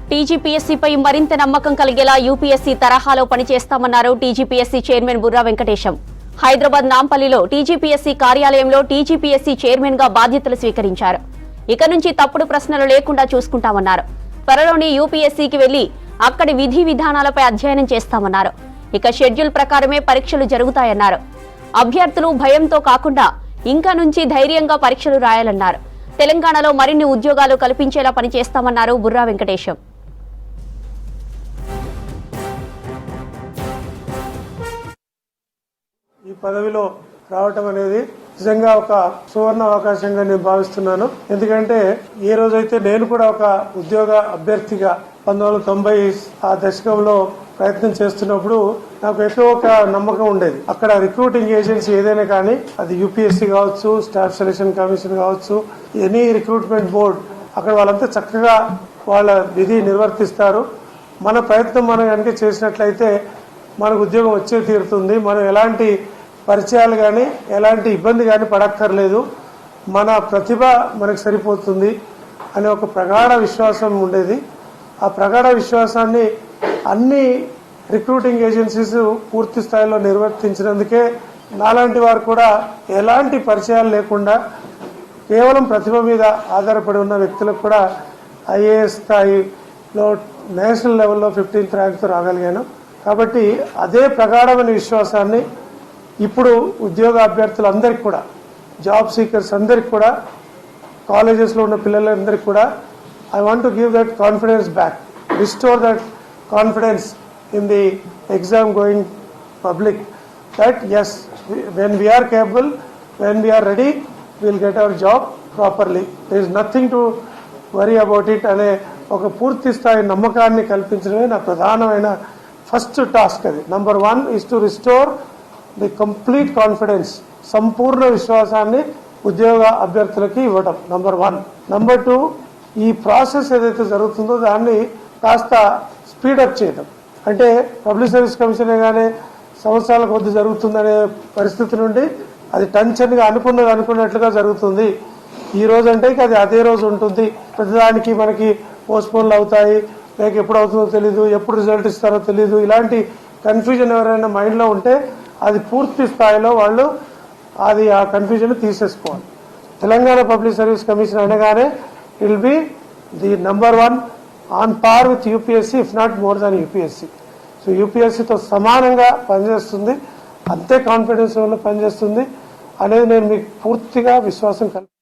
టీజీపీఎస్సీపై మరింత నమ్మకం కలిగేలా యూపీఎస్సీ తరహాలో పనిచేస్తామన్నారు టీజీపీఎస్సీ చైర్మన్ బుర్రా వెంకటేశం. హైదరాబాద్ నాంపల్లిలో టీజీపీఎస్సీ కార్యాలయంలో టీజీపీఎస్సీ చైర్మన్ గా బాధ్యతలు స్వీకరించారు. ఇక నుంచి తప్పుడు ప్రశ్నలు లేకుండా చూసుకుంటామన్నారు. త్వరలోనే యూపీఎస్సీకి వెళ్లి అక్కడి విధి విధానాలపై అధ్యయనం చేస్తామన్నారు. ఇక షెడ్యూల్ ప్రకారమే పరీక్షలు జరుగుతాయన్నారు. అభ్యర్థులు భయంతో కాకుండా ఇంకా నుంచి ధైర్యంగా పరీక్షలు రాయాలన్నారు. తెలంగాణలో మరిన్ని ఉద్యోగాలు కల్పించేలా పనిచేస్తామన్నారు బుర్రా వెంకటేశం. ఈ పదవిలో రావటం అనేది నిజంగా ఒక సువర్ణ అవకాశంగా నేను భావిస్తున్నాను. ఎందుకంటే ఏ రోజైతే నేను కూడా ఒక ఉద్యోగ అభ్యర్థిగా 1990 ఆ దశకంలో ప్రయత్నం చేస్తున్నప్పుడు నాకు ఎక్కువ ఒక నమ్మకం ఉండేది. అక్కడ రిక్రూటింగ్ ఏజెన్సీ ఏదైనా కానీ, అది యూపీఎస్సీ కావచ్చు, స్టాఫ్ సెలక్షన్ కమిషన్ కావచ్చు, ఎనీ రిక్రూట్మెంట్ బోర్డ్, అక్కడ వాళ్ళంతా చక్కగా వాళ్ళ విధి నిర్వర్తిస్తారు. మన ప్రయత్నం మనం కనుక చేసినట్లయితే మనకు ఉద్యోగం వచ్చే తీరుతుంది. మనం ఎలాంటి పరిచయాలు కానీ ఎలాంటి ఇబ్బంది కానీ పడక్కర్లేదు. మన ప్రతిభ మనకు సరిపోతుంది అనే ఒక ప్రగాఢ విశ్వాసం ఉండేది. ఆ ప్రగాఢ విశ్వాసాన్ని అన్ని రిక్రూటింగ్ ఏజెన్సీస్ పూర్తి స్థాయిలో నిర్వర్తించినందుకే నాలాంటి వారు కూడా ఎలాంటి పరిచయాలు లేకుండా కేవలం ప్రతిభ మీద ఆధారపడి ఉన్న వ్యక్తులకు కూడా ఐఏఎస్ స్థాయిలో నేషనల్ లెవెల్లో 15th ర్యాంక్తో రాగలిగాను. కాబట్టి అదే ప్రగాఢమైన విశ్వాసాన్ని ఇప్పుడు ఉద్యోగ అభ్యర్థులందరికీ కూడా, జాబ్ సీకర్స్ అందరికి కూడా, కాలేజెస్లో ఉన్న పిల్లలందరికీ కూడా I want to give that confidence back, restore that confidence in the exam going public, that yes, when we are capable, when we are ready, we will get our job properly. There is nothing to worry about it అనే ఒక పూర్తి స్థాయి నమ్మకాన్ని కల్పించడమే నా ప్రధానమైన first task. అది number 1 is to restore the complete confidence, సంపూర్ణ విశ్వాసాన్ని ఉద్యోగ అభ్యర్థులకి ఇవ్వడం నంబర్ 1. నంబర్ 2, ఈ ప్రాసెస్ ఏదైతే జరుగుతుందో దాన్ని కాస్త స్పీడప్ చేయడం. అంటే పబ్లిక్ సర్వీస్ కమిషన్ గానే సంవత్సరాల కొద్ది జరుగుతుందనే పరిస్థితి నుండి అది టెన్షన్గా అనుకున్నట్లుగా జరుగుతుంది. ఈ రోజు అంటే అది అదే రోజు ఉంటుంది. ప్రతిదానికి మనకి పోస్ట్పోన్లు అవుతాయి, లేక ఎప్పుడు అవుతుందో తెలీదు, ఎప్పుడు రిజల్ట్ ఇస్తారో తెలీదు. ఇలాంటి కన్ఫ్యూజన్ ఎవరైనా మైండ్లో ఉంటే అది పూర్తి స్థాయిలో వాళ్ళు ఆ కన్ఫ్యూజన్ తీసేసుకోవాలి. తెలంగాణ పబ్లిక్ సర్వీస్ కమిషన్ అనగానే it will be the number 1 on par with UPSC, if not more than UPSC. So యూపీఎస్సీతో సమానంగా పనిచేస్తుంది, అంతే కాన్ఫిడెన్స్ వల్ల పనిచేస్తుంది అనేది నేను మీకు పూర్తిగా విశ్వాసం కలిగి